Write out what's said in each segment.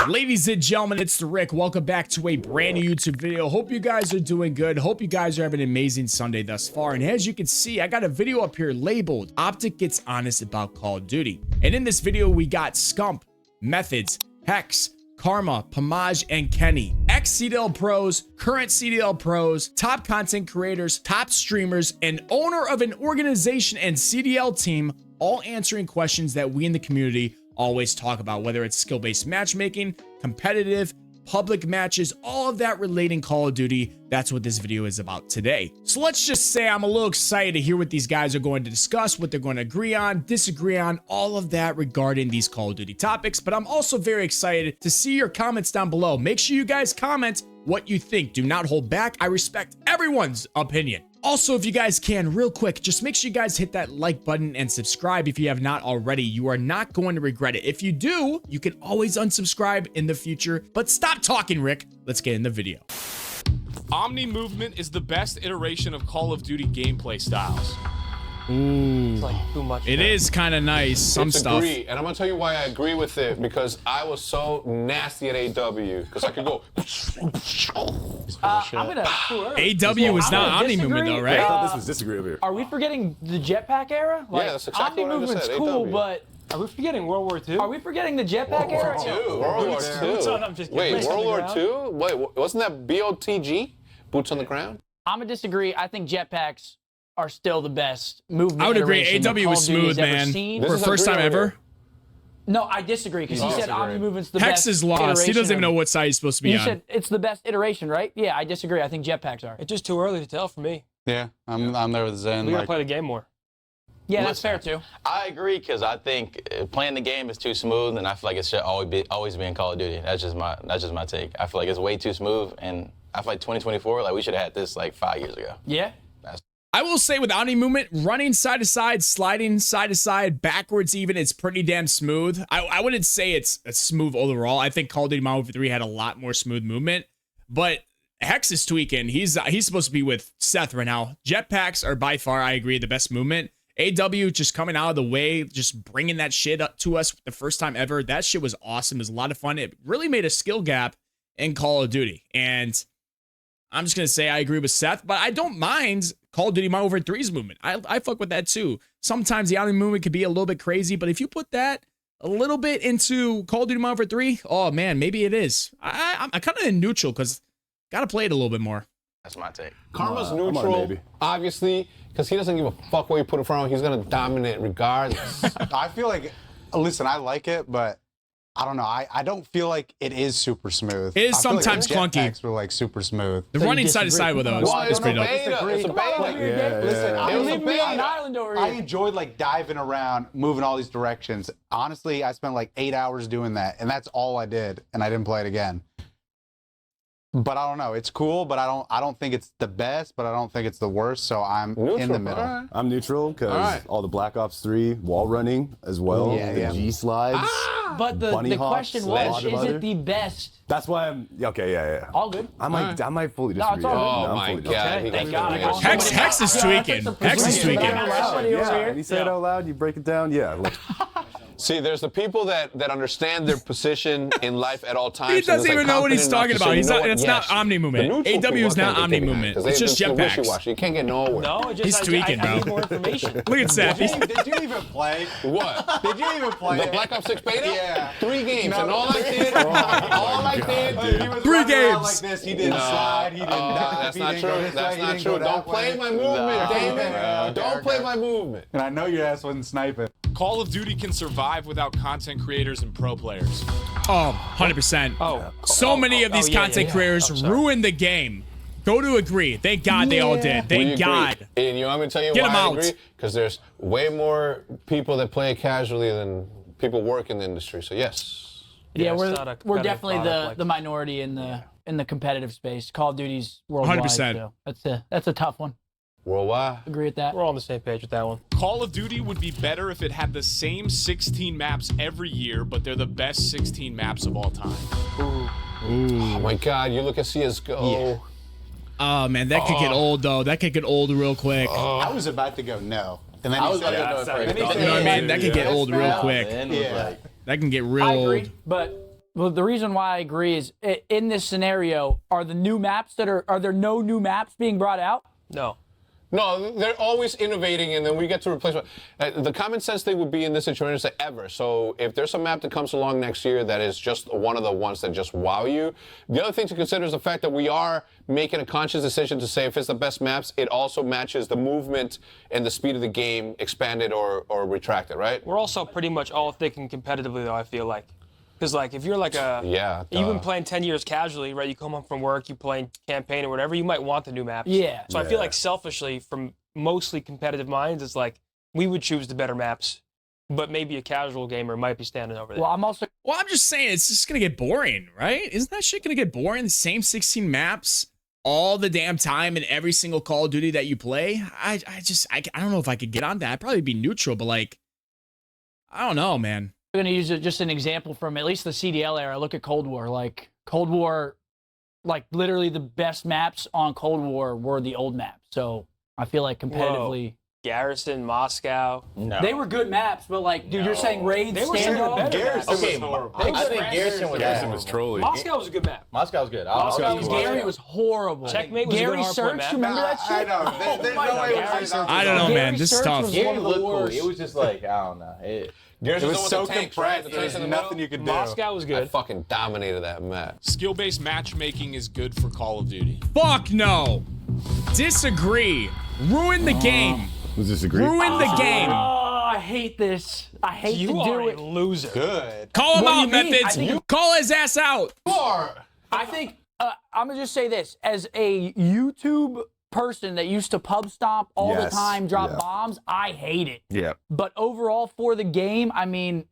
Ladies and gentlemen, it's the Rick. Welcome back to a brand new YouTube video. Hope you guys are doing good. Hope you guys are having an amazing Sunday thus far. And as you can see, I got a video up here labeled Optic Gets Honest About Call of Duty. And in this video, we got Scump, Methods, Hex, Karma, Pamaj, and Kenny, ex-CDL Pros, current CDL Pros, top content creators, top streamers, and owner of an organization and CDL team, all answering questions that we in the community always talk about, whether it's skill-based matchmaking, competitive, public matches, all of that relating Call of Duty. That's what this video is about today. So let's just say I'm a little excited to hear what these guys are going to discuss, what they're going to agree on, disagree on, all of that regarding these Call of Duty topics. But I'm also very excited to see your comments down below. Make sure you guys comment what you think. Do not hold back. I respect everyone's opinion. Also, if you guys can, real quick, just make sure you guys hit that like button and subscribe if you have not already. You are not going to regret it. If you do, you can always unsubscribe in the future. But stop talking, Rick. Let's get in the video. Omni movement is the best iteration of Call of Duty gameplay styles. Ooh, it's like too much. It is kind of nice. Some stuff. Agree, and I'm gonna tell you why I agree with it, because I was so nasty at AW because I could go. I'm gonna. AW is not Omni movement though, right? I thought this was disagree over here. Are we forgetting the jetpack era? Like, Yeah, that's exactly Omni what I just movement's said, cool, AW. but are we forgetting World War II? are we forgetting the jetpack era? World War II. Wait, World War II? Wait, wasn't that BOTG? Boots on the ground? I'm gonna disagree. I think jetpacks are still the best movement. I would agree. iteration that AW Call was of Duty smooth, has ever man. seen. For first time ever. No, I disagree because he said Omni movement's the Hex best. is lost. He doesn't even know what side he's supposed to be You on. said it's the best iteration, right? Yeah, I disagree. I think jetpacks are. It's just too early to tell for me. Yeah, I'm there with Zen. We gotta play the game more. Yeah, that's fair too. I agree, because I think playing the game is too smooth, and I feel like it should always be in Call of Duty. That's just my take. I feel like it's way too smooth, and I feel like 2024, like we should have had this like 5 years ago. Yeah. I will say with Omni movement, running side to side, sliding side to side, backwards even, it's pretty damn smooth. I wouldn't say it's a smooth overall. I think Call of Duty Modern Warfare 3 had a lot more smooth movement, but Hex is tweaking. He's supposed to be with Seth right now. Jetpacks are by far, I agree, the best movement. AW just coming out of the way, just bringing that shit up to us the first time ever. That shit was awesome. It was a lot of fun. It really made a skill gap in Call of Duty. And I'm just going to say I agree with Seth, but I don't mind Call of Duty Modern Warfare 3's movement. I fuck with that too. Sometimes the Omni movement could be a little bit crazy, but if you put that a little bit into Call of Duty Modern Warfare 3, oh man, maybe it is. I'm kind of in neutral because got to play it a little bit more. That's my take. Karma's neutral, obviously, because he doesn't give a fuck what you put in front of him. He's gonna dominate regardless. I feel like, listen, I like it, but I don't know. I don't feel like it is super smooth. It is sometimes like clunky. Jetpacks were like super smooth. The running side to side with those is pretty dope. It's a beta. Listen, You're leaving me on an island over I here. enjoyed like diving around, moving all these directions. Honestly, I spent like 8 hours doing that, and that's all I did, and I didn't play it again. But I don't know. It's cool, but I don't think it's the best, but I don't think it's the worst. So I'm in the middle. Right. I'm neutral because all the Black Ops 3 wall running as well. Yeah. The G slides. But the question was, is it the best? That's why I'm okay. Yeah. All good. I might fully No, it's disagree. all good. Oh my God! Thank God. Hex is tweaking. Hex is tweaking. Yeah, and you say it out loud, you break it down. Yeah. Like, See, there's the people that understand their position in life at all times. He doesn't even know what he's talking about. He's not. It's not Omni movement. AW is not Omni movement. It's just jetpacks. You can't get nowhere. No, just He's tweaking, I bro. need more information. Look at Seth. Did you even play? What? Did you even play? The Black Ops 6 beta? Yeah. 3 games, No. and all I did, He was 3 running around games. like this. He didn't slide. He didn't dive. that's he not didn't true. go this That's way, he not didn't true. go that Don't play way. my movement, Damon. Okay. Don't play my movement. And I know your ass wasn't sniping. Call of Duty can survive without content creators and pro players. Oh, 100%. So many of these content creators ruin the game. Go to agree. Thank God they all did. Thank God. And you want me to tell you Get why him I out. agree? Because there's way more people that play it casually than people work in the industry. So yes. Yeah, it's we're not a definitely product the like- minority in the competitive space. Call of Duty's worldwide. 100%. So that's a tough one. Worldwide. Agree with that. We're all on the same page with that one. Call of Duty would be better if it had the same 16 maps every year, but they're the best 16 maps of all time. Oh my God! You look at CS:GO. Oh man, that could get old though. That could get old real quick. I was about to go no. And then he said, You know what I mean? That could get old real quick. Yeah. That can get real I agree, old. but Well, the reason why I agree is in this scenario, are there no new maps being brought out? No. No, they're always innovating, and then we get to replace it. The common sense thing would be in this situation is say ever. So if there's a map that comes along next year that is just one of the ones that just wow you, the other thing to consider is the fact that we are making a conscious decision to say if it's the best maps, it also matches the movement and the speed of the game expanded or retracted, right? We're also pretty much all thinking competitively, though, I feel like. Because, like, if you're like you've been playing 10 years casually, right? You come home from work, you play campaign or whatever, you might want the new maps. Yeah. So I feel like selfishly, from mostly competitive minds, it's like we would choose the better maps, but maybe a casual gamer might be standing over there. Well, I'm just saying it's just gonna get boring, right? Isn't that shit gonna get boring? The same 16 maps all the damn time in every single Call of Duty that you play? I don't know if I could get on that. I'd probably be neutral, but like, I don't know, man. I'm going to use just an example from at least the CDL era. Look at Cold War. Like, Cold War, like, literally the best maps on Cold War were the old maps. So I feel like competitively. Whoa. Garrison, Moscow. No. They were good maps, but, like, dude, you're saying raids, They were some of the better maps. Okay, I think Garrison was trolling. Moscow was a good map. Moscow was good. Gary was horrible. Checkmate was a Gary good hardpoint Search, map. remember that I shit? know. There's no way we're saying something. I don't know, Gary man. This is Search tough. was Gary one of the looked cool. worst. It was just like, I don't know. It was so compressed. There's nothing you could do. Moscow was I good. fucking dominated that map. Skill-based matchmaking is good for Call of Duty. Fuck no. Disagree. Ruin the game. Disagree. Ruin the game. Oh, I hate this. I hate You to are do a it. loser. Good. Call him What do out, you mean? I Methods. think- Call his ass out. I think I'm gonna just say this: as a YouTube person that used to pub stomp all the Yes, time, drop yeah. bombs, I hate it. Yeah. But overall, for the game, I mean,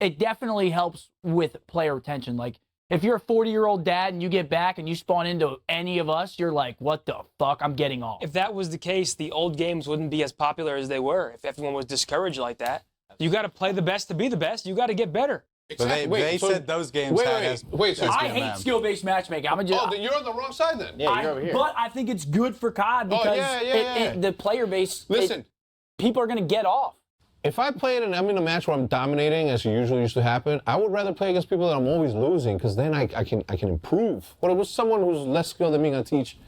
it definitely helps with player retention. Like, if you're a 40-year-old dad and you get back and you spawn into any of us, you're like, what the fuck? I'm getting off. If that was the case, the old games wouldn't be as popular as they were if everyone was discouraged like that. You got to play the best to be the best. You got to get better. But they so- said those games had wait, so I hate skill-based matchmaking. I'm just, Oh, then you're on the wrong side then. Yeah, you're over here. but I think it's good for COD because yeah. the player base, Listen, people are going to get off. if I play it and I'm in a match where I'm dominating, as usually used to happen, I would rather play against people that I'm always losing, because then I can improve. But it was someone who's less skilled than me gonna teach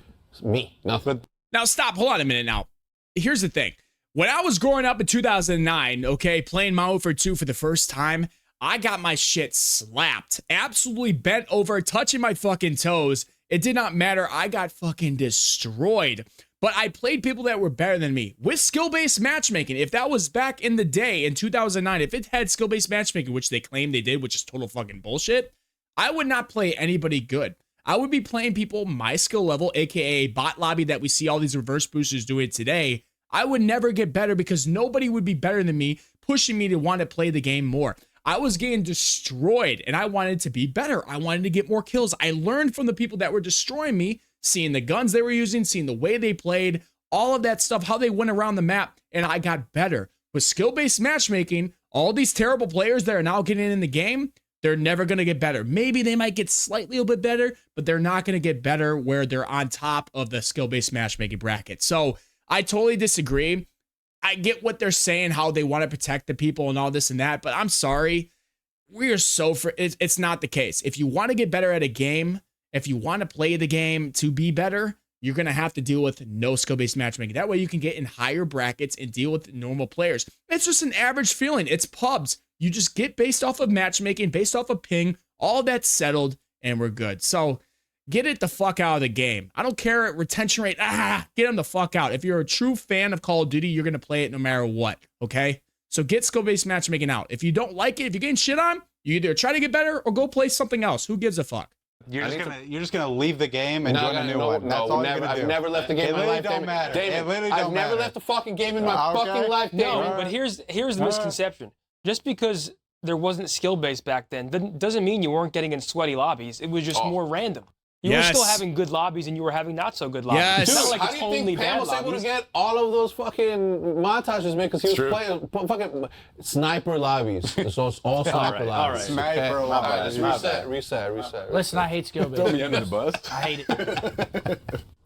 me nothing. Now stop. Hold on a minute now. Here's the thing. When I was growing up in 2009, okay, playing Modern Warfare 2 for the first time, I got my shit slapped. Absolutely bent over, touching my fucking toes. It did not matter. I got fucking destroyed. But I played people that were better than me with skill-based matchmaking. If that was back in the day in 2009, if it had skill-based matchmaking, which they claim they did, which is total fucking bullshit, I would not play anybody good. I would be playing people my skill level, aka bot lobby that we see all these reverse boosters doing today. I would never get better because nobody would be better than me, pushing me to want to play the game more. I was getting destroyed and I wanted to be better. I wanted to get more kills. I learned from the people that were destroying me, seeing the guns they were using, seeing the way they played, all of that stuff, how they went around the map, and I got better. With skill-based matchmaking, all these terrible players that are now getting in the game, they're never going to get better. Maybe they might get slightly a bit better, but they're not going to get better where they're on top of the skill-based matchmaking bracket. So I totally disagree. I get what they're saying, how they want to protect the people and all this and that, but I'm sorry. We are so it's not the case. If you want to get better at a game, if you want to play the game to be better, you're going to have to deal with no skill-based matchmaking. That way you can get in higher brackets and deal with normal players. It's just an average feeling. It's pubs. You just get based off of matchmaking, based off of ping, all that's settled, and we're good. So get it the fuck out of the game. I don't care retention rate. Get them the fuck out. If you're a true fan of Call of Duty, you're going to play it no matter what, okay? So get skill-based matchmaking out. If you don't like it, if you're getting shit on, you either try to get better or go play something else. Who gives a fuck? You're just gonna leave the game and join a new one. That's all you're gonna do. I've never left the game in my life. It literally don't matter. David, It literally I've don't never matter. left the fucking game in my Okay. fucking life, David. No, but here's the misconception. Just because there wasn't skill-based back then doesn't mean you weren't getting in sweaty lobbies. It was just more random. You were still having good lobbies and you were having not so good lobbies. Yes. It's Dude, not like how it's do you only think Pam bad was able to lobbies. get all of those fucking montages, man? Because he was playing fucking sniper lobbies. It's all sniper lobbies. Sniper lobbies. Reset. Listen, I hate skill-based. Throw me under the bus. I hate it.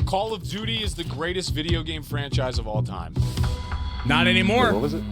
Call of Duty is the greatest video game franchise of all time. Not anymore. What was it?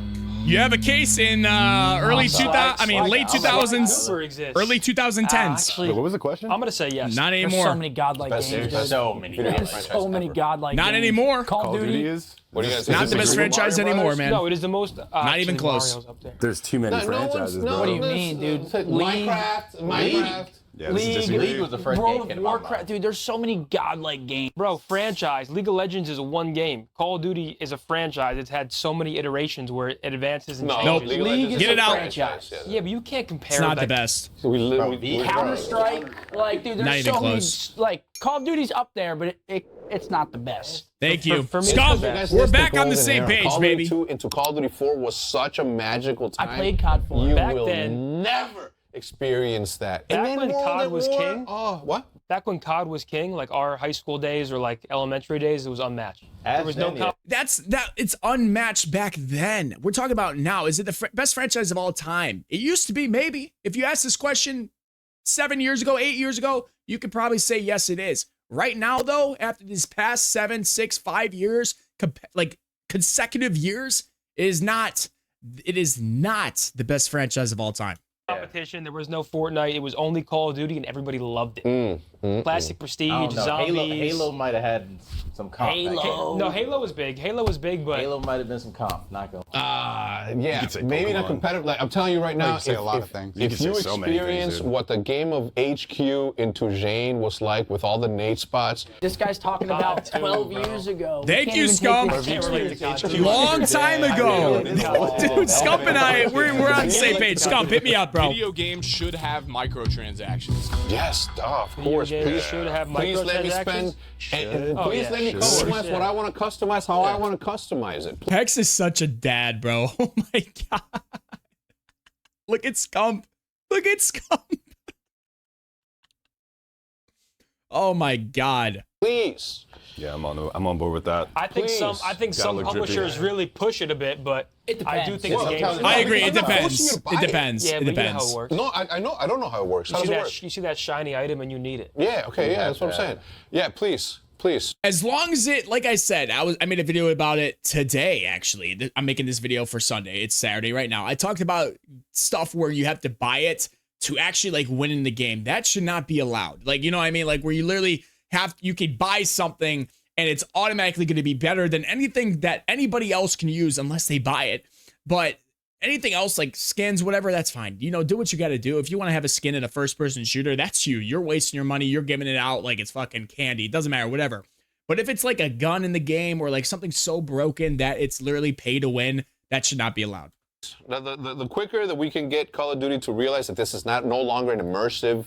You have a case in early 2000. I mean, late 2000s, Super exists. early 2010s. Actually, What was the question? I'm gonna say yes. Not there's anymore. so many godlike games. Dude. So many. There's so many godlike Not games. anymore. Call of Duty is? What do you guys Not the best franchise anymore, man. No, it is the most. Not even actually, close. Mario's up there. There's too many franchises, bro. What do you mean, dude? Minecraft. Yeah, this is League, disagree. League was the first World game of came to my Warcraft, mind. dude. There's so many godlike games. Bro, franchise. League of Legends is a one game. Call of Duty is a franchise. It's had so many iterations where it advances and No, changes. League of Legends Get is it a out. franchise, Yeah, but you can't compare. It's not the like, best. So we Counter Strike, like, dude. Not There's even so close. many. Like, Call of Duty's up there, but it's not the best. Thank you. for me, Scum, it's we're back on the same page, Call of baby. Duty 2 into Call of Duty 4 was such a magical time. I played COD 4. You Back will then- never experience that. Back And then when World COD at was War- king? Oh, what? Back when COD was king, like our high school days or like elementary days, it was unmatched. There was no It's unmatched back then. We're talking about now. Is it the best franchise of all time? It used to be, maybe. If you asked this question 7 years ago, 8 years ago, you could probably say yes, it is. Right now, though, after these past 7, 6, 5 years, like consecutive years, it is not the best franchise of all time. competition. There was no Fortnite. It was only Call of Duty, and everybody loved it. Classic Prestige, I don't know. zombies. Halo might have had some comp. No, Halo was big. Halo was big, but Halo might have been some comp. Not gonna. Yeah, say maybe not Pokemon. competitive. Like I'm telling you right now, you say a lot of things. You If can you say so many things, experience dude. what the game of HQ into Jane was like with all the nade spots, This guy's talking about 12 years ago. We Thank can't you, even take Scum. this Can't relate to seriously. HQ. Long time ago. Dude, Scump and I, we're on the same page. Scump, hit me up, bro. Video games should have microtransactions. yes, of Video course. games should have Please let me spend. microtransactions. And Oh, please yeah, let me should. customize what I want to customize, how I want to customize it. Hex is such a dad, bro. Oh my god. Look at Scump. Look at Scump. Oh my god. Please. Yeah, I'm on board with that. I think some Please. some look drippy. publishers really push it a bit, but It I do depends. think it's Well, a I'm game. telling you. I agree. It I'm not forcing depends. you to buy It it. depends. Yeah, It but you know how depends. it works. No, I know. I don't know how it works. How You does see, it that, work? you see that shiny item and you need it. Yeah. Okay. Yeah. That's what I'm saying. Yeah. Please. Please. As long as it, like I said, I made a video about it today, actually. I'm making this video for Sunday. It's Saturday right now. I talked about stuff where you have to buy it to actually like win in the game. That should not be allowed. Like, you know what I mean? Like where you literally you could buy something and it's automatically going to be better than anything that anybody else can use unless they buy it. But anything else like skins, whatever, that's fine. You know, do what you got to do. If you want to have a skin in a first person shooter, that's you. You're wasting your money. You're giving it out like it's fucking candy. It doesn't matter, whatever. But if it's like a gun in the game or like something so broken that it's literally pay to win, that should not be allowed. The quicker that we can get Call of Duty to realize that this is no longer an immersive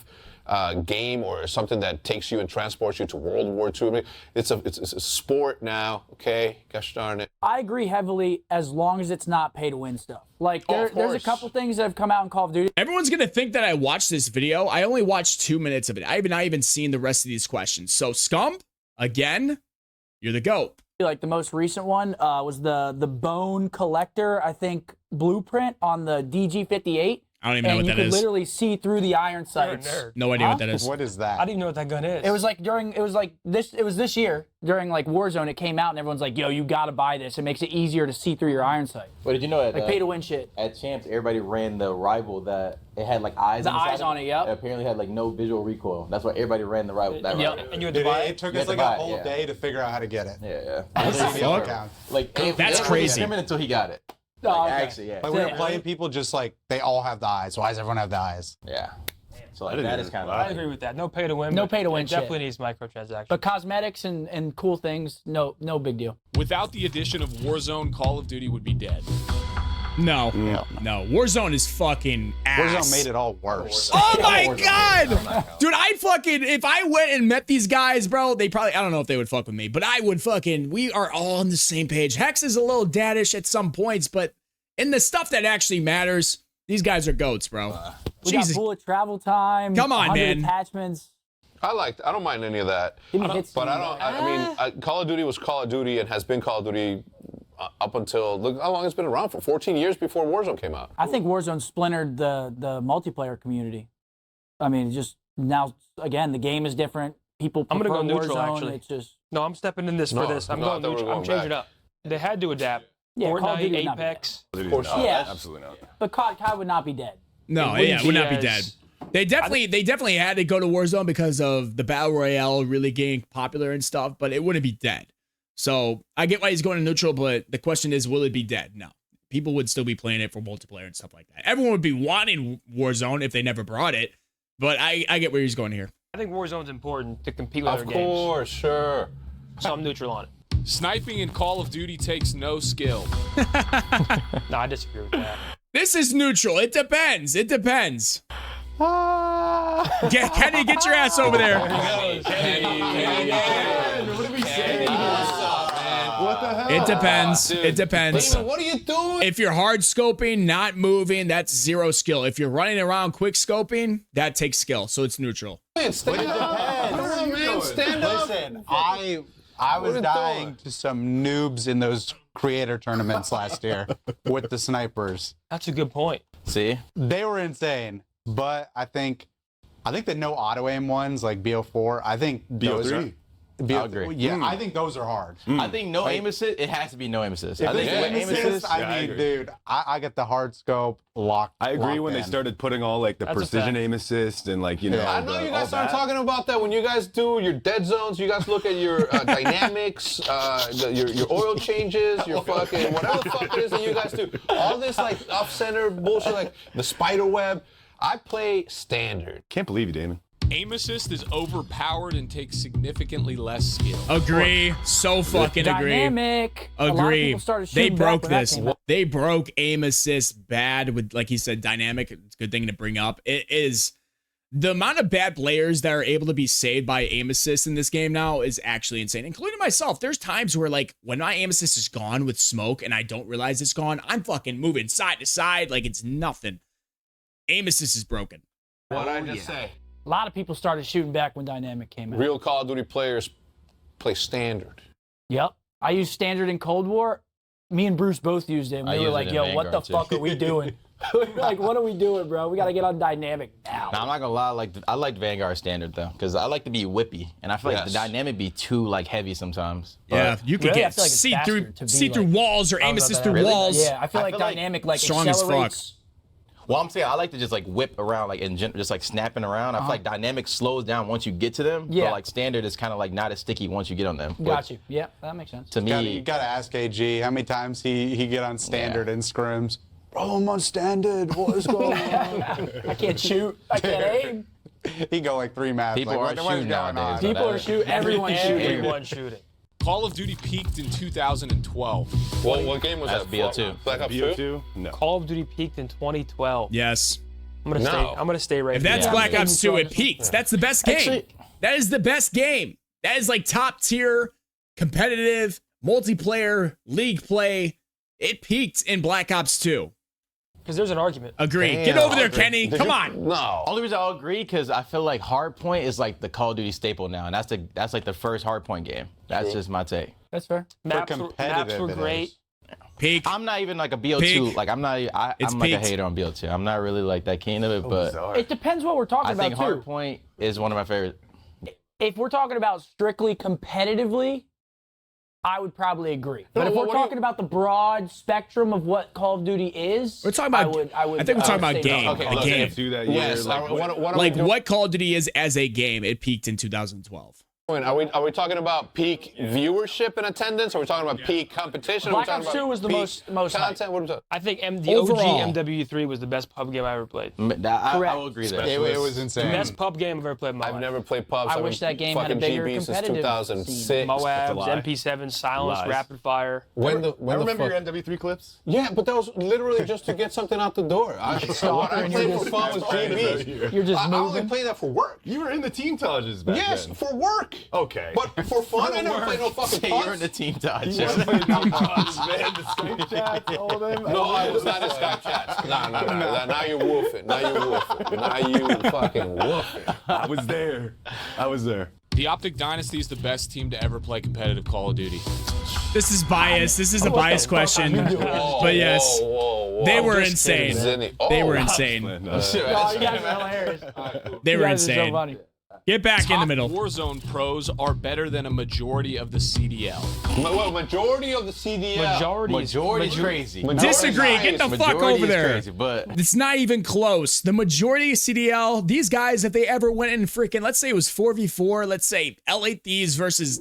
game or something that takes you and transports you to World War II. I mean, it's a sport now. Okay, gosh darn it. I agree heavily as long as it's not pay to win stuff. Like Oh, of there's a course. couple things that have come out in Call of Duty. Everyone's going to think that I watched this video. I only watched 2 minutes of it. I have not even seen the rest of these questions. So Scum, again, you're the GOAT. Like the most recent one was the Bone Collector, I think, blueprint on the DG58. I don't even know what and you that could is. literally see through the iron You're a sights. nerd. No idea what that is. What is I that? don't even know what that gun is. It was like this year during like Warzone. It came out and everyone's like, "Yo, you gotta buy this. It makes it easier to see through your iron sight." But did you know at Like pay to win shit. at Champs, everybody ran the rival that it had like eyes. The inside eyes on it, yep. apparently had like no visual recoil. That's why everybody ran the rival. That Yep. rival. and you had to Dude, buy it it. took You us had like to a buy it, whole yeah. day to figure out how to get it. Yeah, Let's see the fuck? account. like That's it crazy. Was him until he got it. Oh, Like, okay. Actually, yeah. Like we were Yeah. playing people just like they all have the eyes. Why does everyone have the eyes? Yeah. So I like, didn't that even- is kind I of. agree with that. No pay to win. No but pay to win It shit. definitely needs microtransactions. But cosmetics and cool things, no big deal. Without the addition of Warzone, Call of Duty would be dead. No. Warzone is fucking ass. Warzone made it all worse. Oh my god! Dude, if I went and met these guys, bro, I don't know if they would fuck with me, but I would we are all on the same page. Hex is a little daddish at some points, but in the stuff that actually matters, these guys are goats, bro. We Jesus. got bullet travel time. Come on, 100 man. Attachments. I don't mind any of that. Give me hits. But I mean, Call of Duty was Call of Duty and has been Call of Duty up until, look how long it's been around for, 14 years before Warzone came out. I think Warzone splintered the multiplayer community. I mean, just now again, the game is different. People I'm prefer gonna go neutral, Warzone. actually. It's just No, I'm stepping in this No, for this. I'm no, I going thought we were neutral. I'm going changing it back. up. They had to adapt. Yeah, Call of Duty Fortnite, would not be dead. Apex. Of course not. Yeah. Absolutely not. But COD would not be dead. No, It yeah, it would not be wouldn't be dead. as- They definitely had to go to Warzone because of the Battle Royale really getting popular and stuff, but it wouldn't be dead. So I get why he's going to neutral, but the question is, will it be dead? No. People would still be playing it for multiplayer and stuff like that. Everyone would be wanting Warzone if they never brought it, but I get where he's going here. I think Warzone's important to compete with other Of games. course, sure. So I'm neutral on it. Sniping in Call of Duty takes no skill. No, I disagree with that. This is neutral. It depends. It depends. Kenny, get your ass over there. What the hell? It depends. It depends. Damon, what are you doing? If you're hard scoping, not moving, that's 0 skill. If you're running around quick scoping, that takes skill. So it's neutral. Stand up. Come on, man. Stand up. Listen, I was dying to some noobs in those creator tournaments last year with the snipers. That's a good point. See? They were insane, but I think the no auto aim ones like BO4, I think those are. BO3. I'll agree. Yeah, I think those are hard. I think no aim assist, it has to be no aim assist. I think If with it's aim assist, I yeah, I mean, agree. dude, I get the hard scope locked. I agree when they in. started putting all like the That's a precision fact. aim assist and like, you know. Yeah. I know you all guys start that. talking about that when you guys do your dead zones. You guys look at your dynamics, your oil changes, your fucking whatever the fuck it is that you guys do. All this like off-center bullshit, like the spider web. I play standard. Can't believe you, Damon. Aim assist is overpowered and takes significantly less skill. Agree. So fucking agree. Dynamic. A lot of Agree. people started They shooting back broke when that this. came out. They broke aim assist bad with, like he said, dynamic. It's a good thing to bring up. It is the amount of bad players that are able to be saved by aim assist in this game now is actually insane, including myself. There's times where like when my aim assist is gone with smoke and I don't realize it's gone, I'm fucking moving side to side like it's nothing. Aim assist is broken. What I just say? A lot of people started shooting back when Dynamic came out. Real Call of Duty players play standard. Yep. I used Standard in Cold War. Me and Bruce both used it. And I we were use it like, in yo, what the Vanguard, too. fuck are we doing? We were like, what are we doing, bro? We got to get on Dynamic now. Now, I'm not gonna lie, I like Vanguard standard though, because I like to be whippy, and I feel like the Yes. dynamic be too like heavy sometimes. Yeah, But you can Really? I get feel like it's see faster through to be see through like- walls or aim was assist about through that. walls. Yeah, I feel I like feel like Dynamic like strong as fuck. accelerates. Well, I'm saying I like to just like whip around, like just like snapping around. I feel like dynamic slows down once you get to them. Yeah. But like standard is kind of like not as sticky once you get on them. Got you. Yeah, that makes sense. To You me, gotta ask AG how many times he get on standard and scrims. Bro, I'm on standard. What is going on? I can't shoot. I can't aim. He go like 3 maps. People like, are what is shooting going nowadays, on? though. People are shooting. Everyone's shooting. Everyone shooting. Call of Duty peaked in 2012. What game was That's that? BO2. Black Ops 2? BO2? No. Call of Duty peaked in 2012. Yes. I'm gonna stay right If there. that's Yeah. Black Yeah. Ops 2, it peaked. That's the best game. Actually- That is the best game. That is like top tier, competitive, multiplayer, league play. It peaked in Black Ops 2. Because there's an argument. Agree. Damn, Get over there, agree. Kenny. Come on. No. only reason I'll agree because I feel like Hardpoint is like the Call of Duty staple now, and that's like the first Hardpoint game. That's just my take. That's fair. Maps were competitive it great. is. Peak. I'm not even like a BO2. Peak. Like I'm not. It's I'm like a peaked. hater on BO2. I'm not really like that keen of it, but It depends what we're talking I think about, too. Hardpoint is one of my favorite. If we're talking about strictly competitively, I would probably agree. But if what we're do you- talking about the broad spectrum of what Call of Duty is, We're talking about. I would think we're talking about say game. no. Okay, a look, game. BO2 that year. Yes. like, what are Like we doing? what Call of Duty is as a game, it peaked in 2012. Are we talking about peak viewership and attendance? Or are we talking about peak competition? Black are we talking Ops 2 about was the peak most hype. content. What are we talking? I think the Overall. OG MW3 was the best pub game I ever played. I Correct. will agree there. It was insane. Best pub game I've ever played in my I've life. never played pubs. I I've wish been that game had a fucking bigger GB since competitive 2006. Moabs, lie. MP7, Silence, Lies. Rapid Fire. When the I remember fuck- your MW3 clips. Yeah, but that was literally just to get something out the door. What I and played you're for just- fun was GBs. You're just I only moving. play that for work. You were in the team Tages back Yes, then. for work. Okay. But for fun, I never played no fucking You're in pubs. the team touch. You wanna play the team Tages, man. The Skype chats, all of them. No, I was not in Skype chats. No. Now you're woofing. Now you fucking woofing. I was there. I was there. The Optic Dynasty is the best team to ever play competitive Call of Duty. This is biased. This is a biased question. Whoa, But yes, whoa. they were just kidding, insane. Zinni. Oh, They were wow. insane. Man, Oh, you guys are hilarious. They You were guys are so insane. funny. Get back in the Top middle. Warzone pros are better than a majority of the CDL. Well, majority of the CDL. Majority is crazy. Disagree. Get the fuck over is there. Crazy, but It's not even close. The majority of CDL, these guys, if they ever went in freaking, let's say it was 4v4, let's say LA Thieves versus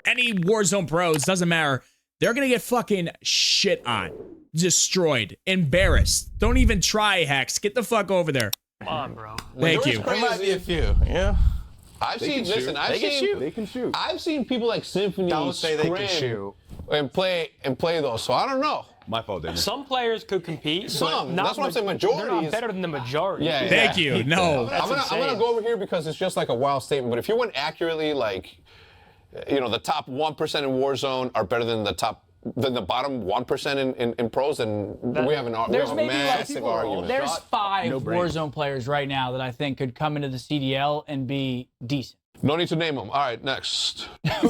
any Warzone pros, doesn't matter. They're going to get fucking shit on. Destroyed. Embarrassed. Don't even try, Hex. Get the fuck over there. Come on, bro. Thank you. there might be a few. Yeah. I've seen. Listen, They can shoot. I've seen people like Symphony Don't say they can scrim shoot. and play those. So I don't know. My fault, Daniel. Some players could compete. Some. Not That's what I'm saying. Majority They're not is better than the majority. Yeah. Thank you. No. I'm gonna go over here because it's just like a wild statement. But if you went accurately, like, you know, the top 1% in Warzone are better than the bottom 1% in pros, then we have There's a maybe massive argument. There's 5 No brainer. Warzone players right now that I think could come into the CDL and be decent. No need to name them. All right, next. You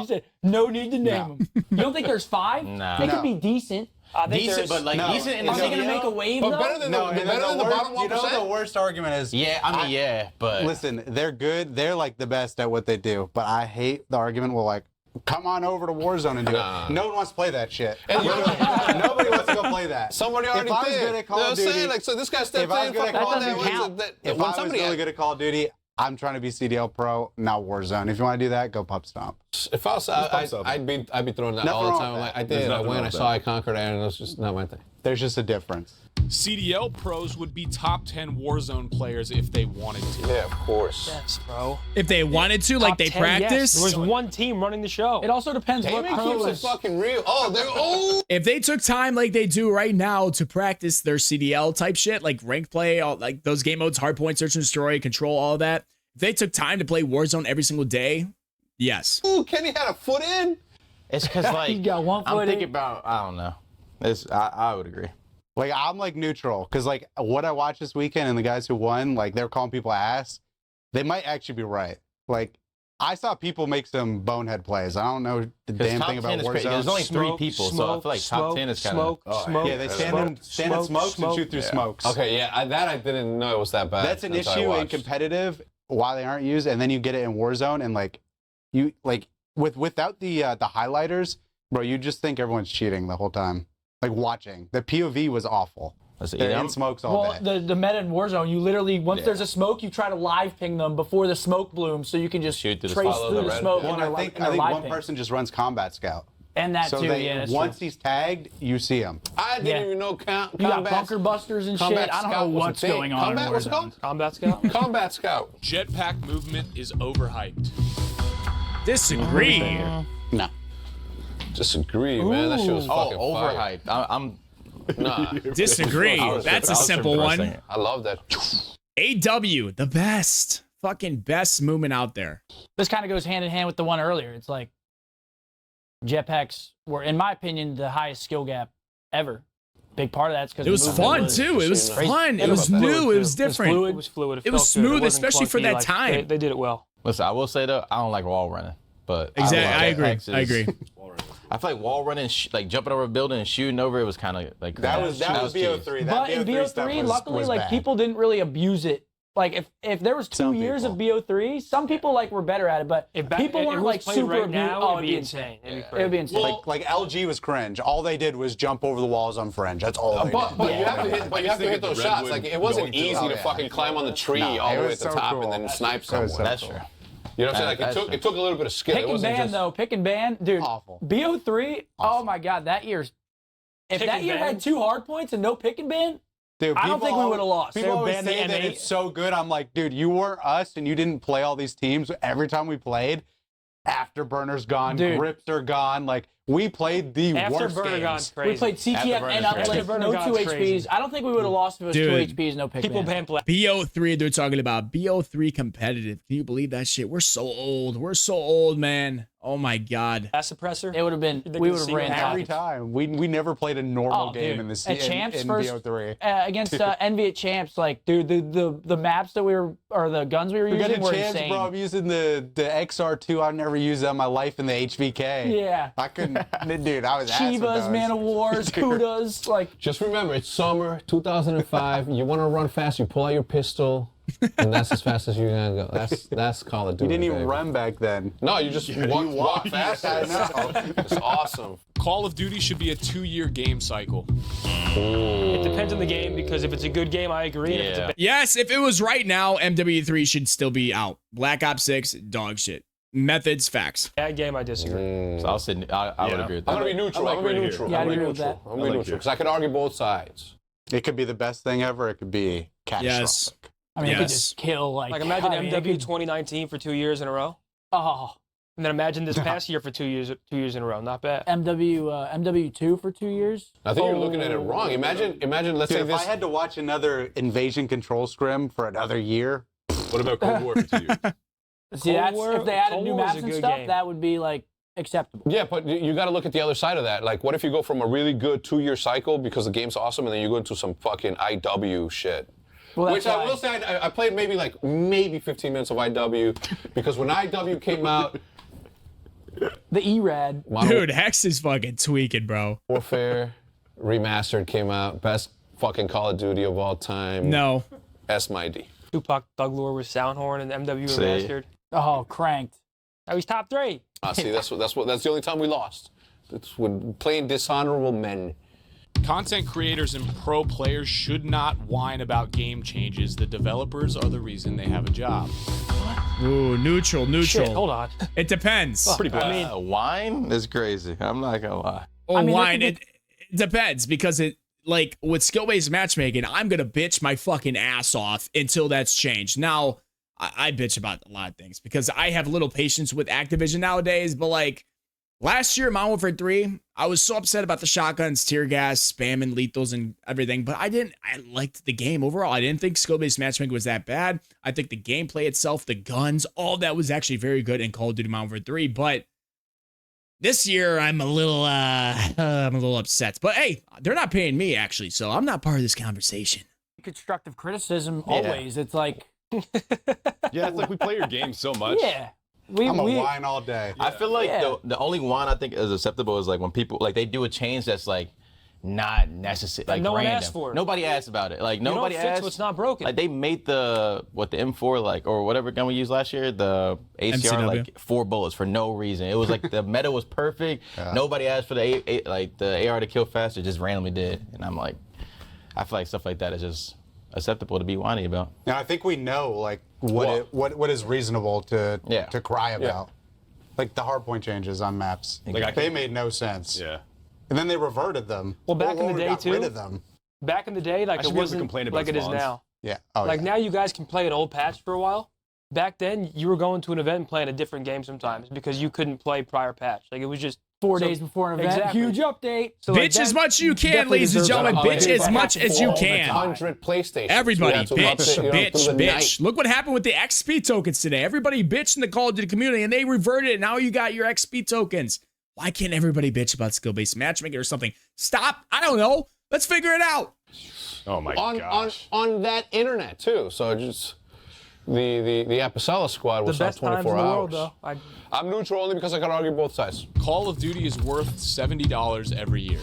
said no need to name them. You don't think there's 5? Nah. They No. could be decent. I think Decent, there's- but like No. decent in the Are they going to CDL? make a wave, But though? better than No, the bottom 1%. You know the worst argument is. Yeah, I mean, yeah, but Listen, they're good. They're like the best at what they do. But I hate the argument. Well, like, come on over to Warzone and do it. No one wants to play that shit. Nobody wants to go play that. Somebody already if I was did. good at Call You know of what I'm Duty, saying? Like, so this guy stepped if I was in. good at fucking Call all of Duty, that. if I was really good at Call of Duty, I'm trying to be CDL Pro, not Warzone. If you want to do that, go Pub Stomp. If I was, I'd be throwing that Nothing all the wrong time. with Like, that. I There's did. I nothing went. wrong I with saw. I conquered, and it's just not my thing. There's just a difference. CDL pros would be top 10 Warzone players if they wanted to. Yeah, of course. Yes, bro. If they wanted to, like Top they 10, yes. practice. There was one team running the show. It also depends what Damon keeps it pros. fucking real. Oh, If they took time like they do right now to practice their CDL type shit, like rank play, all like those game modes, hardpoint, search and destroy, control, all of that. If they took time to play Warzone every single day, yes. Ooh, Kenny had a foot in. it's because like You got one I'm foot thinking in. about. I don't know. I would agree. Like, I'm like neutral because like what I watched this weekend and the guys who won, like they're calling people ass. They might actually be right. Like, I saw people make some bonehead plays. I don't know the damn top thing about 10 is crazy. Warzone. There's only 3 people, so I feel like top 10 is kind of. smoke. Yeah, they stand in smokes and shoot through smokes. Okay, yeah, I didn't know it was that bad. That's an until I issue in watched. competitive. Why they aren't used, and then you get it in Warzone, and like you like without the highlighters, bro, you just think everyone's cheating the whole time. Like watching the POV was awful. Let's see, They're yeah, in smokes all Well, day. the meta in Warzone, you literally, once there's a smoke, you try to live ping them before the smoke blooms so you can just Shoot through the trace smoke. through the Red. smoke Well, and and they're I think live one ping. person just runs Combat Scout. And that So too, they yeah, that's once true. he's tagged, you see him. I didn't Yeah. even know You got combat. bunker busters and shit. Combat I don't know Scout was a what's thing. going on Combat, in what's it Warzone. called? Combat Scout. Combat Scout. Jetpack movement is overhyped. Disagree. No. Disagree, man. That shit was fucking fire. overhyped. I'm. Nah, Disagree. That's a simple one. I love that. AW, the best. Fucking best movement out there. This kind of goes hand in hand with the one earlier. It's like jetpacks were, in my opinion, the highest skill gap ever. Big part of that's because It was fun too. It was fun. It was new. It was different. It was fluid. It was felt good. smooth, wasn't especially for clunky, that like, time. They did it well. Listen, I will say though, I don't like wall running, but Exactly. I like agree. Jetpacks I agree. I feel like wall running, like jumping over a building and shooting over it was kind of like That was cheese. BO3. That But in stuff BO3, was- luckily, was like bad. people didn't really abuse it. Like if there was 2 Some years of people. BO3, some people like were better at it, but people weren't like played super right abused. now. Oh, It'd be insane. It would be insane. Like LG was cringe. All they did was jump over the walls on fringe. That's all they But, did. but you have to hit. But you have to hit those shots. Like it wasn't easy to fucking climb on the tree No, all it the way was at the so top cool. and then snipe It was someone. so That's cool. true. You know what I'm saying? Like That's it took a little bit of skill. Pick It and wasn't ban just. though, pick and ban, dude. Awful. BO3, oh my god, that year's. If Pick that and year ban? had 2 hard points and no pick and ban, Dude, I don't think we would've lost. People They always banned the say that M8. it's so good. I'm like, dude, you weren't us and you didn't play all these teams. Every time we played, Afterburner's gone, Dude. grips are gone. Like, we played the worst Afterburner games. gone crazy. we played CTF and Afterburner's uplift, crazy. no 2 Afterburner HPs. crazy. I don't think we would have lost if it was Dude. 2 HPs, no pick People ban. ban play. BO3, they're talking about BO3 competitive. Can you believe that shit? We're so old. We're so old, man. Oh my god. That suppressor. It would have been, They we can would have see ran what Every top. time. We never played a normal Oh, game dude. in the At season Champs in first, BO3. Against Envy at Champs, like, dude, the maps that we were, or the guns we were We got using a were chance, insane. bro. I'm using the XR2. I've never used that in my life in the HVK. Yeah. I couldn't. Dude, I was ass with Chivas, those. Man of Wars, Kudas, like, Just remember, it's summer 2005. You want to run fast, you pull out your pistol. And that's as fast as you're gonna go. That's Call of You Duty. didn't even baby. run back then. No, you just walk fast. I know. It's awesome. Call of Duty should be a 2-year game cycle. It depends on the game because if it's a good game, I agree. And if it's a Yeah. bad Yes, if it was right now, MW3 should still be out. Black Ops 6, dog shit. Methods, facts. game, I disagree. So I'll say I would agree with that. I'm gonna be neutral. I'm gonna be neutral. Yeah, I I'm gonna be agree with neutral. that. I'm gonna be neutral because I can argue both sides. It could be the best thing ever. It could be catastrophic. Yes. I mean, it could Yes. just kill like. Like imagine I mean, it MW could- 2019 for 2 years in a row, Oh, and then imagine this past year for 2 years in a row. Not bad. MW2 for 2 years. I think you're looking at it wrong. Imagine. Let's Dude, say if this. I had to watch another invasion control scrim for another year, What about Cold War for 2 years? See, Cold that's War- if they added Cold new War is maps a and good stuff, game. that would be like acceptable. Yeah, but you got to look at the other side of that. Like, what if you go from a really good 2-year cycle because the game's awesome, and then you go into some fucking IW shit? Well, that's Which I why- will say, I played maybe 15 minutes of IW because when IW came out, The E-Rad. Modern Dude, Hex is fucking tweaking, bro. Warfare Remastered came out, best fucking Call of Duty of all time. No. S my D. Tupac Thug Lore with Soundhorn and MW See. Remastered. Oh, cranked. Now he's top 3. See, that's the only time we lost. It's when playing dishonorable men. Content creators and pro players should not whine about game changes. The developers are the reason they have a job. Ooh, neutral. Shit, hold on. It depends. Pretty bad. Wine is crazy. I'm not gonna lie. Oh, I mean, there wine. could It depends because it, like, with skill-based matchmaking, I'm gonna bitch my fucking ass off until that's changed. Now, I bitch about a lot of things because I have little patience with Activision nowadays, but like, last year, Modern Warfare 3, I was so upset about the shotguns, tear gas, spamming lethals, and everything. But I liked the game overall. I didn't think skill-based matchmaking was that bad. I think the gameplay itself, the guns, all that was actually very good in Call of Duty Modern Warfare 3. But this year, I'm a little upset. But hey, they're not paying me actually, so I'm not part of this conversation. Constructive criticism always. It's like, Yeah, it's like we play your game so much. yeah. I'm a wine all day. I feel like Yeah. the only one I think is acceptable is like when people like they do a change that's like not necessary. Like no one random. asked for it. Nobody asked about it. Like You don't nobody fix asked. what's not broken. Like they made the M4 like or whatever gun we used last year, the ACR MCW. like 4 bullets for no reason. It was like the meta was perfect. Nobody asked for the the AR to kill faster, just randomly did. And I'm like, I feel like stuff like that is just acceptable to be whiny about. And I think we know like what is reasonable to cry about. Like the hardpoint changes on maps. Like they made no sense. Yeah. And then they reverted them. Well, back in the day, got too. rid of them. Back in the day, like I it should be able to wasn't complain about like it is spawns. now. Yeah. Oh, Like yeah. now you guys can play an old patch for a while. Back then, you were going to an event and playing a different game sometimes because you couldn't play prior patch. Like it was just 4 so- days before an event. Exactly. Huge update. So like Bitch as that much as you can, definitely ladies and deserves gentlemen. a Bitch holiday as much as you can. 100 PlayStation. Everybody, bitch, through the night. bitch. Look what happened with the XP tokens today. Everybody bitched in the Call of Duty community, and they reverted it. Now you got your XP tokens. Why can't everybody bitch about skill-based matchmaking or something? Stop. I don't know. Let's figure it out. Oh my gosh. On that internet too. So just the Apicella squad the was up best times 24 in the hours. world, though. I'm neutral only because I can argue both sides. Call of Duty is worth $70 every year.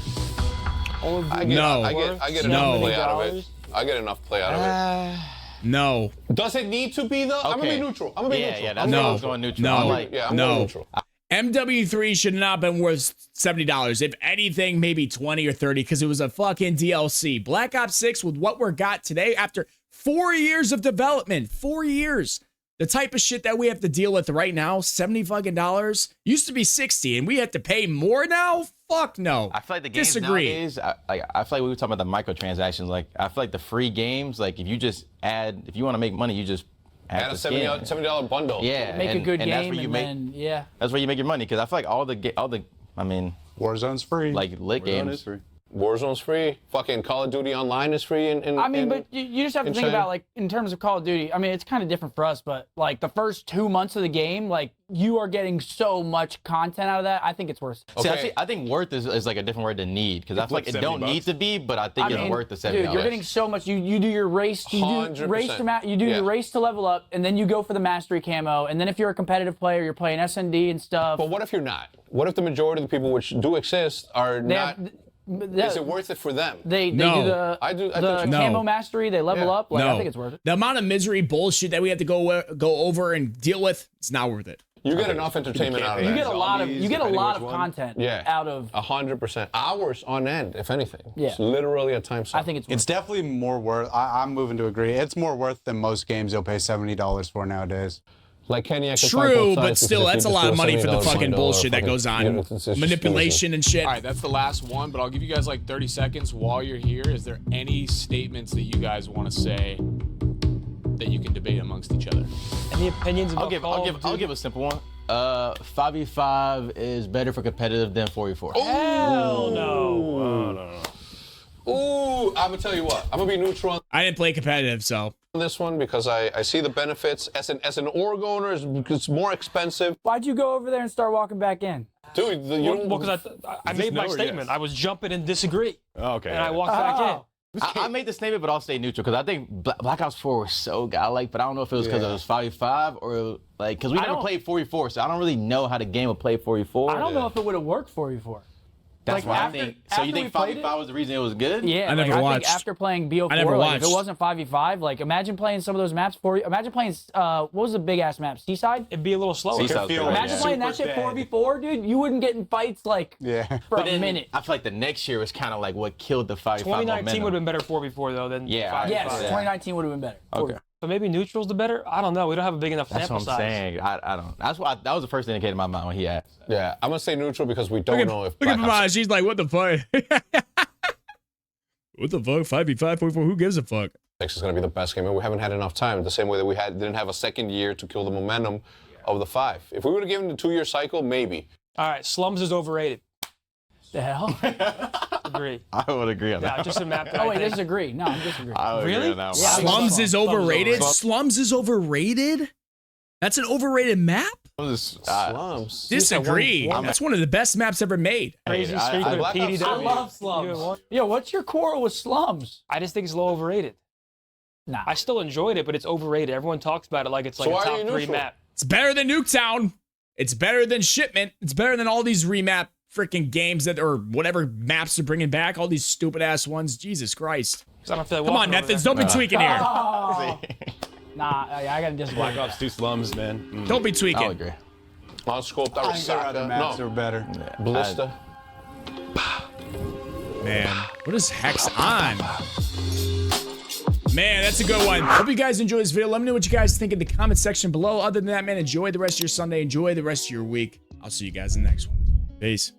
I get, No. I get No. enough play out of it. I get enough play out of it. No. Does it need to be though? I'm gonna be neutral. I'm gonna be neutral. Yeah, I'm that's gonna why I be was going neutral. No. I'm like, Yeah, I'm No. going neutral. MW3 should not have been worth $70. If anything, maybe 20 or 30 because it was a fucking DLC. Black Ops 6 with what we're got today after 4 years of development. 4 years. The type of shit that we have to deal with right now, $70 fucking dollars, used to be 60 and we have to pay more now? Fuck no. I feel like the games Disagree. nowadays, I feel like we were talking about the microtransactions. Like, I feel like the free games, like, if you just add, if you want to make money, you just add Add a the skin. $70 bundle. Yeah, Make a good and that's game where you and make, then, yeah. that's where you make your money. Because I feel like all the, I mean, Warzone's free. like lit games. Warzone's free. Fucking Call of Duty Online is free. I mean, but you just have to in think China? about, like, in terms of Call of Duty, I mean, it's kind of different for us, but, like, the first 2 months of the game, like, you are getting so much content out of that. I think it's worth it. See, I think worth is like a different word than need. Because I feel like it don't need to be, but I think it's worth the $70. Dude, you're getting so much. You do your race. You do 100%. race to you do your race to level up, and then you go for the mastery camo. And then if you're a competitive player, you're playing SND and stuff. But what if you're not? What if the majority of the people which do exist are They not? Is it worth it for them? They No. do the I do. I the think No. camo mastery. They level Yeah. up. Like, No. I think it's worth it. The amount of misery bullshit that we have to go over and deal with, it's not worth it. you get enough entertainment out of You that. get a lot of Zombies, depending which one. content Yeah. out of. 100%. Hours on end, if anything. Yeah. It's literally a time suck. I think it's worth It's definitely more worth. I'm moving to agree. It's more worth than most games you'll pay $70 for nowadays. Like Kenny, I can find True, both but sides, still, because if that's a you lot just of do a money for the $70 fucking bundle or bullshit that fucking- goes on. you know, it's just Manipulation and shit. All right, that's the last one, but I'll give you guys like 30 seconds while you're here. Is there any statements that you guys want to say that you can debate amongst each other? Any opinions about I'll give a simple one. 5v5 is better for competitive than 4v4. Hell no. Ooh, I'm gonna tell you what. I'm gonna be neutral on I didn't play competitive, so. this one because I see the benefits. As an org owner, it's more expensive. Why'd you go over there and start walking back in? Dude, you Well, because I made my no or statement. yes? I was jumping and disagree, Oh, okay. and I walked back in. I made the statement, but I'll stay neutral because I think Black Ops 4 was so godlike, but I don't know if it was because it was 5v5 or like because we never don't- played 4v4, so I don't really know how the game would play 4v4. I don't know if it would have worked for you for. That's like, why after- I think. So you after think we played 5v5 was the reason it was good? Yeah, I never like, I watched. think after playing BO4, I never like, if it watched. wasn't 5v5, like imagine playing some of those maps for you. Imagine playing what was the big ass map? Seaside? It'd be a little slower. Seaside was feel pretty Imagine bad. playing that Super shit dead. 4v4, dude. You wouldn't get in fights like Yeah. for But a then minute. I feel like the next year was kind of like what killed the 5v5 2019 would have momentum. been better 4v4 though than Yeah. 5v5. Yes, Yeah. 2019 would have been better. Okay. But maybe neutral's the better. I don't know. We don't have a big enough That's sample what I'm size. saying. I don't. That's why that was the first thing that came to my mind when he asked. Yeah, I'm gonna say neutral because we don't know if Look at Black Ops Mamaj. She's like, what the fuck? What the fuck? 5v5, 4v4, who gives a fuck? 6 is gonna be the best game, and we haven't had enough time. The same way that we didn't have a second year to kill the momentum of the 5. If we would have given the 2-year cycle, maybe. All right, Slums is overrated. The hell? Agree. I would agree on Yeah, that. just a map. That Oh I wait, think- disagree. No, I'm disagreeing. I would Really? agree on that one. Yeah, Slums is overrated? Slums. Slums is overrated? That's an overrated map? Slums. Disagree. one- That's one of the best maps ever made. Crazy I- streak I- with Black Ops PDW. I love Slums. Yo, what's your quarrel with Slums? I just think it's low overrated. Nah. I still enjoyed it, but it's overrated. Everyone talks about it like it's like So a why are top you 3 neutral? map. It's better than Nuketown. It's better than Shipment. It's better than all these remap freaking games that or whatever maps they're bringing back. All these stupid ass ones. Jesus Christ. 'Cause I don't feel like Come on, walking over Nethans. there. Don't be tweaking here. Oh. Nah, I gotta disagree. Black Ops 2 slums, man. Don't be I'll tweaking. agree. On scope, that I was think there are other maps that are better. Ballista. Man, what is Hex on? Man, that's a good one. Hope you guys enjoyed this video. Let me know what you guys think in the comment section below. Other than that, man, enjoy the rest of your Sunday. Enjoy the rest of your week. I'll see you guys in the next one. Peace.